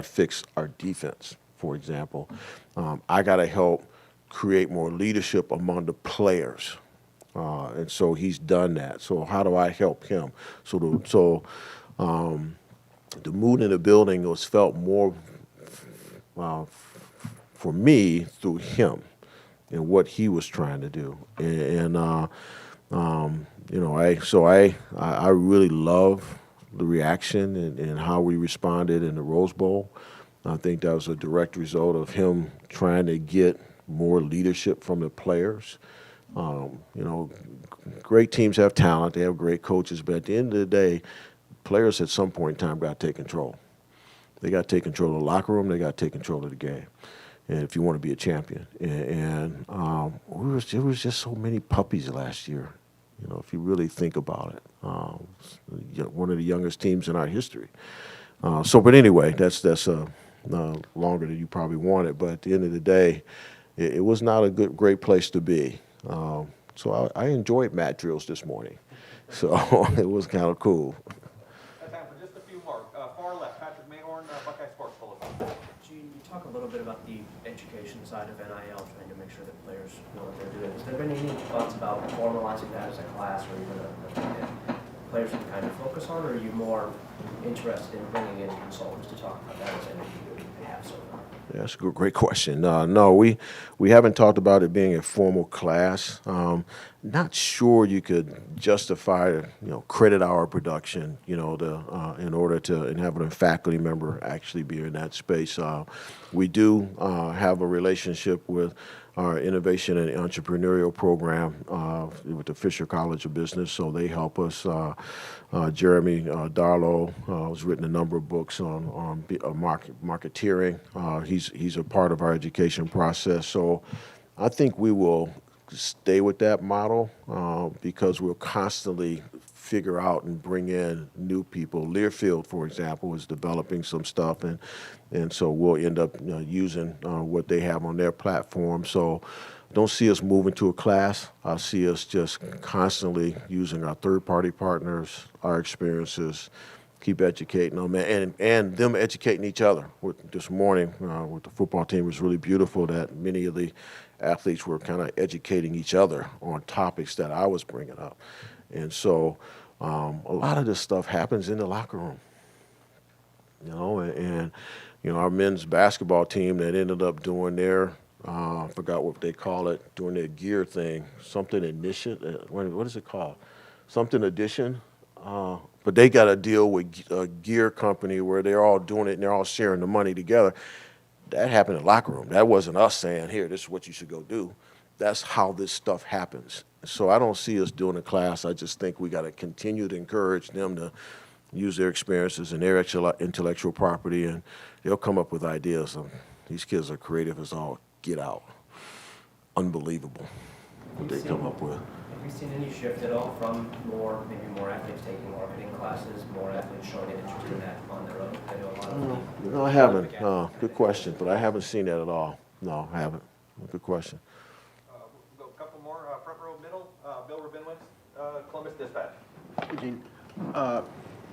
fix our defense, for example. I gotta help create more leadership among the players. And so he's done that. So how do I help him? So the mood in the building was felt more for me through him and what he was trying to do. I really love the reaction and how we responded in the Rose Bowl. I think that was a direct result of him trying to get more leadership from the players. Great teams have talent, they have great coaches, but at the end of the day, players at some point in time got to take control. They got to take control of the locker room, they got to take control of the game, and if you want to be a champion. There was just so many puppies last year, if you really think about it. One of the youngest teams in our history. But anyway, that's longer than you probably wanted, but at the end of the day, it was not a great place to be. So I enjoyed mat drills this morning. So it was kind of cool. Got time for just a few more. Far left, Patrick Mayhorn, Buckeye Sports Bulletin. Gene, you talk a little bit about the education side of NIL, trying to make sure that players know what they're doing. Has there been any thoughts about formalizing that as a class or even a players can kind of focus on, or are you more interested in bringing in consultants to talk about that as they have so far? Yeah, that's a great question. No, we haven't talked about it being a formal class. Not sure you could justify, credit hour production, in order to and having a faculty member actually be in that space. We do have a relationship with our innovation and entrepreneurial program with the Fisher College of Business, so they help us. Jeremy Darlow has written a number of books on marketeering. He's a part of our education process, so I think we will stay with that model because we'll constantly figure out and bring in new people. Learfield, for example, is developing some stuff, and so we'll end up using what they have on their platform. So don't see us moving to a class. I see us just constantly using our third-party partners, our experiences, keep educating them, and them educating each other. This morning with the football team, it was really beautiful that many of the athletes were kind of educating each other on topics that I was bringing up. And so a lot of this stuff happens in the locker room, and our men's basketball team that ended up doing their, I forgot what they call it, doing their gear thing, something initiative, what is it called? Something addition. But they got a deal with a gear company where they're all doing it and they're all sharing the money together. That happened in the locker room. That wasn't us saying, here, this is what you should go do. That's how this stuff happens. So I don't see us doing a class. I just think we got to continue to encourage them to use their experiences and their intellectual property, and they'll come up with ideas. These kids are creative as all get out. Unbelievable what they come up with. Have you seen any shift at all from maybe more athletes taking marketing classes, more athletes showing an interest in that on their own? I know a lot of No, I haven't. Good question, but I haven't seen that at all. No, I haven't. Good question. We'll go a couple more. Front row middle, Bill Rabinowitz, Columbus Dispatch. Hey, Gene,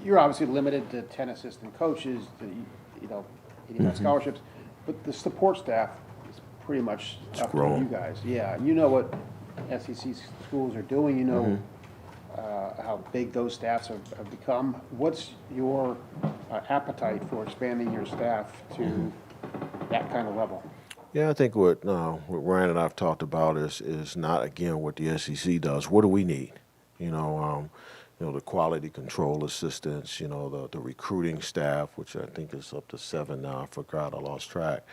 you're obviously limited to 10 assistant coaches, getting out scholarships, but the support staff is pretty much up to you guys. Yeah, you know what SEC schools are doing. You know how big those staffs have become. What's your appetite for expanding your staff to that kind of level? Yeah, I think what Ryan and I have talked about is not, again, what the SEC does. What do we need? The quality control assistants, the recruiting staff, which I think is up to 7 now. I forgot, I lost track.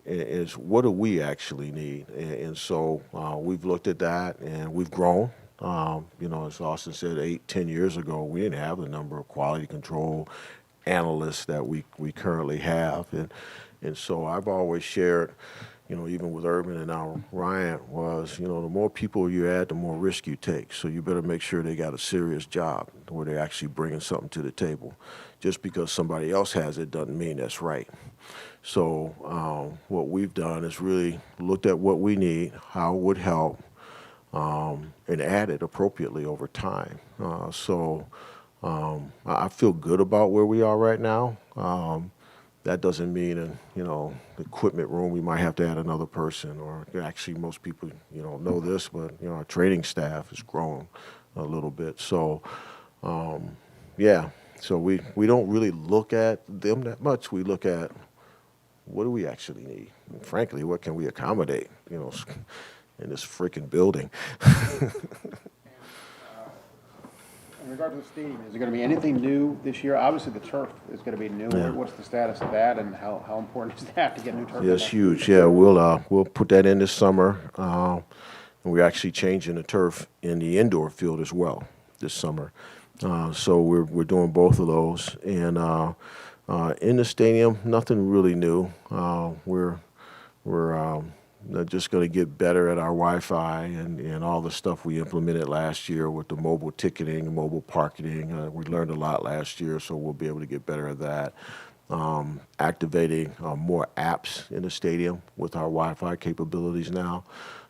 Is what do we actually need? And so we've looked at that and we've grown. As Austin said, 8-10 years ago, we didn't have the number of quality control analysts that we currently have. And so I've always shared, even with Urban and now Ryan, was, the more people you add, the more risk you take. So you better make sure they got a serious job where they're actually bringing something to the table. Just because somebody else has it doesn't mean that's right. So what we've done is really looked at what we need, how it would help, and add it appropriately over time. I feel good about where we are right now. That doesn't mean in, the equipment room we might have to add another person, or actually most people, know this, but, our training staff has grown a little bit. So, so we don't really look at them that much. We look at what do we actually need? And frankly, what can we accommodate, in this freaking building? In regard to the stadium, is there going to be anything new this year? Obviously, the turf is going to be new. Yeah. What's the status of that, and how important is that to get new turf? Yeah, it's huge. Yeah, we'll put that in this summer. And we're actually changing the turf in the indoor field as well this summer. So we're doing both of those. And in the stadium, nothing really new. We're just going to get better at our Wi-Fi and all the stuff we implemented last year with the mobile ticketing and mobile parking. We learned a lot last year, so we'll be able to get better at that. Activating more apps in the stadium with our Wi-Fi capabilities now.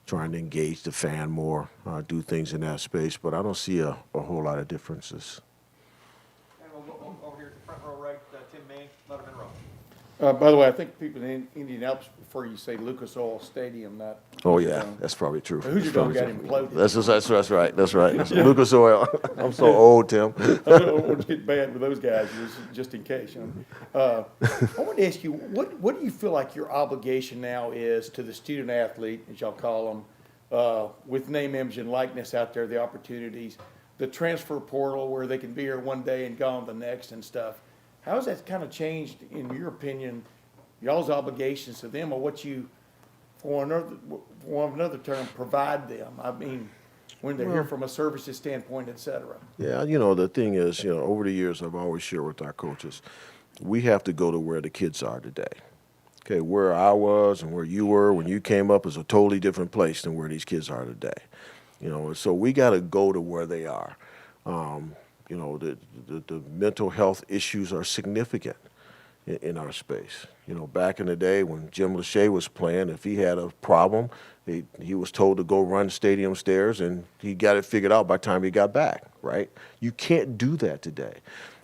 trying to engage the fan more, do things in that space. But I don't see a whole lot of differences. And we'll go over here to the front row right, Tim May, Lettermen Row. By the way, I think people in Indianapolis prefer you say Lucas Oil Stadium, not. Oh yeah, that's probably true. Hoosier Dome got imploded. That's right. That's right. Lucas Oil. I'm so old, Tim. I don't want to get bad with those guys, just in case. You know. I want to ask you, what do you feel like your obligation now is to the student athlete, as y'all call them, with name, image, and likeness out there, the opportunities, the transfer portal where they can be here one day and gone the next and stuff. How has that kind of changed, in your opinion, y'all's obligations to them, or what you, for another term, provide them? I mean, when they're here from a services standpoint, et cetera. Yeah, the thing is, over the years, I've always shared with our coaches, we have to go to where the kids are today. Okay, where I was and where you were when you came up is a totally different place than where these kids are today. So we got to go to where they are. The mental health issues are significant in our space. Back in the day when Jim Lachey was playing, if he had a problem, he was told to go run stadium stairs, and he got it figured out by the time he got back, right? You can't do that today.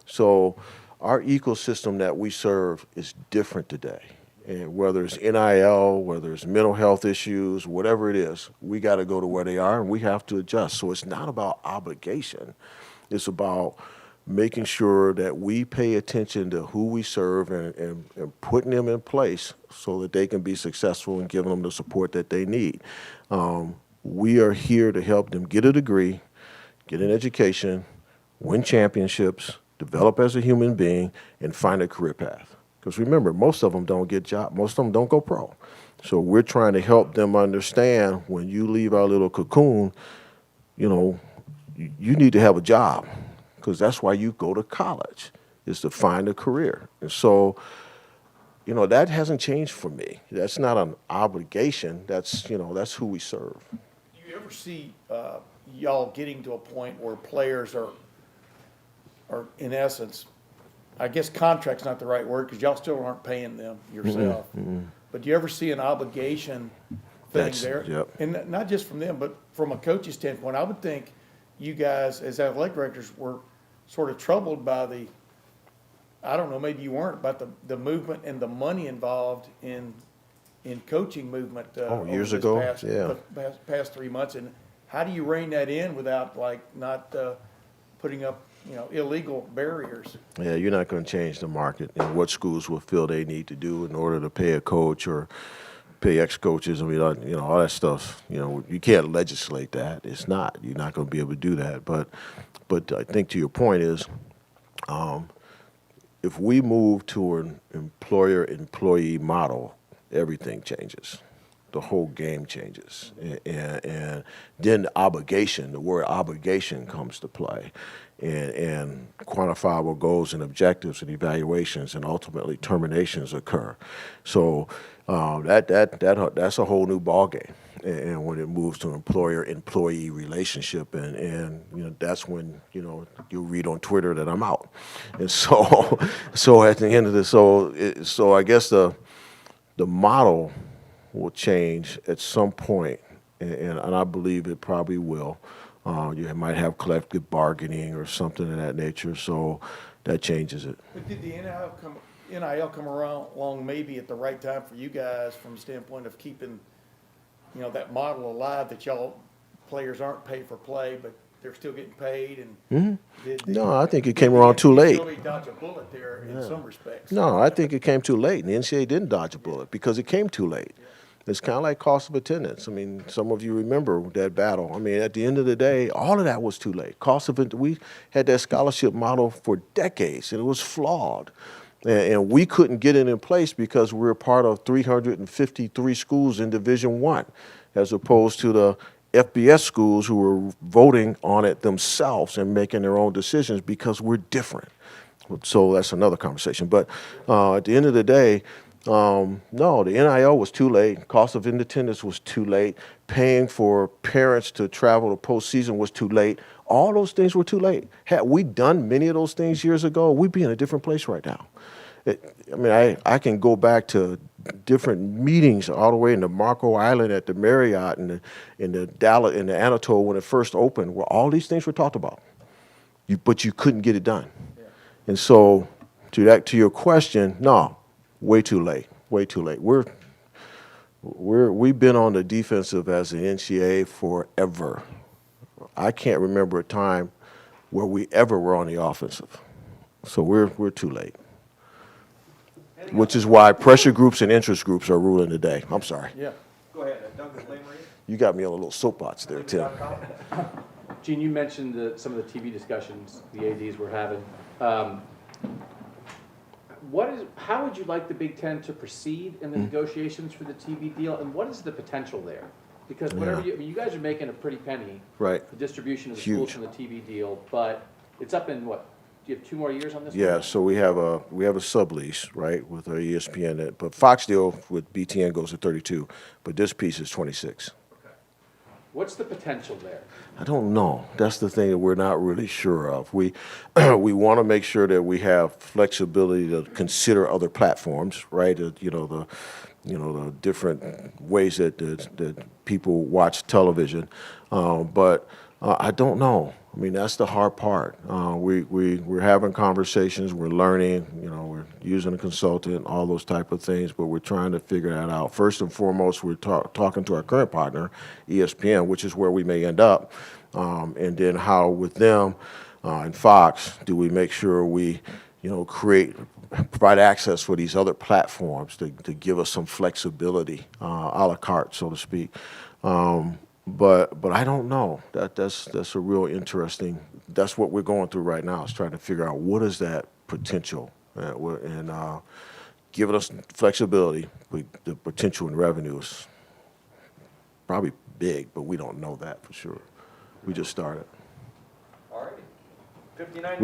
So our ecosystem that we serve is different today. And whether it's NIL, whether it's mental health issues, whatever it is, we got to go to where they are, and we have to adjust. So it's not about obligation. It's about making sure that we pay attention to who we serve and putting them in place so that they can be successful and giving them the support that they need. We are here to help them get a degree, get an education, win championships, develop as a human being, and find a career path. Because remember, most of them don't get jobs. Most of them don't go pro. So we're trying to help them understand when you leave our little cocoon, you need to have a job, because that's why you go to college, is to find a career. And so, that hasn't changed for me. That's not an obligation. That's who we serve. Do you ever see y'all getting to a point where players are in essence, I guess contract's not the right word, because y'all still aren't paying them yourself. But do you ever see an obligation thing there? Yep. And not just from them, but from a coach's standpoint, I would think you guys as athletic directors were sort of troubled by I don't know, maybe you weren't, but the movement and the money involved in coaching movement. Years over ago? this past 3 months. And how do you rein that in without not putting up, illegal barriers? Yeah, you're not going to change the market and what schools will feel they need to do in order to pay a coach or pay ex-coaches. I mean, all that stuff, you can't legislate that. It's not. You're not going to be able to do that. But I think to your point is, if we move to an employer-employee model, everything changes. The whole game changes. And then the word obligation comes to play. And quantifiable goals and objectives and evaluations and ultimately terminations occur. So that's a whole new ballgame. And when it moves to an employer-employee relationship, and that's when you'll read on Twitter that I'm out. And so at the end of this, so I guess the model will change at some point, and I believe it probably will. You might have collective bargaining or something of that nature, so that changes it. But did the NIL come along maybe at the right time for you guys from the standpoint of keeping, that model alive, that y'all players aren't paid for play, but they're still getting paid? And No, I think it came around too late. Really dodge a bullet there in some respects. No, I think it came too late, and the NCAA didn't dodge a bullet because it came too late. It's kind of like cost of attendance. I mean, some of you remember that battle. I mean, at the end of the day, all of that was too late. We had that scholarship model for decades, and it was flawed. And we couldn't get it in place because we were part of 353 schools in Division I, as opposed to the FBS schools who were voting on it themselves and making their own decisions because we're different. So that's another conversation. But at the end of the day, no, the NIL was too late. Cost of attendance was too late. Paying for parents to travel to postseason was too late. All those things were too late. Had we done many of those things years ago, we'd be in a different place right now. I can go back to different meetings all the way into Marco Island at the Marriott and the Dallas and the Anatole when it first opened, where all these things were talked about. But you couldn't get it done. Yeah. And so to your question, no, way too late. Way too late. We've been on the defensive as an NCAA forever. I can't remember a time where we ever were on the offensive. So we're too late. Which is why pressure groups and interest groups are ruling the day. I'm sorry. Yeah. Go ahead, Douglas Lamery. You got me on a little soapbox there, Tim. Gene, you mentioned some of the TV discussions the ADs were having. How would you like the Big Ten to proceed in the negotiations for the TV deal, and what is the potential there? Because whatever you guys are making a pretty penny. Right. The distribution of the Huge. schools from the TV deal, but it's up in what? Do you have 2 more years on this? Yeah, so we have a sublease, right, with our ESPN. But Fox deal with BTN goes to 32, but this piece is 26. Okay. What's the potential there? I don't know. That's the thing that we're not really sure of. We want to make sure that we have flexibility to consider other platforms, right? The different ways that people watch television, but I don't know. I mean, that's the hard part. We're having conversations, we're learning, we're using a consultant, all those type of things, but we're trying to figure that out. First and foremost, we're talking to our current partner, ESPN, which is where we may end up, and then how with them and Fox do we make sure we, provide access for these other platforms to give us some flexibility, a la carte, so to speak. But I don't know. That's a real interesting. That's what we're going through right now, is trying to figure out what is that potential, and giving us flexibility. The potential in revenue is probably big, but we don't know that for sure. We just started. All right. 59 minutes.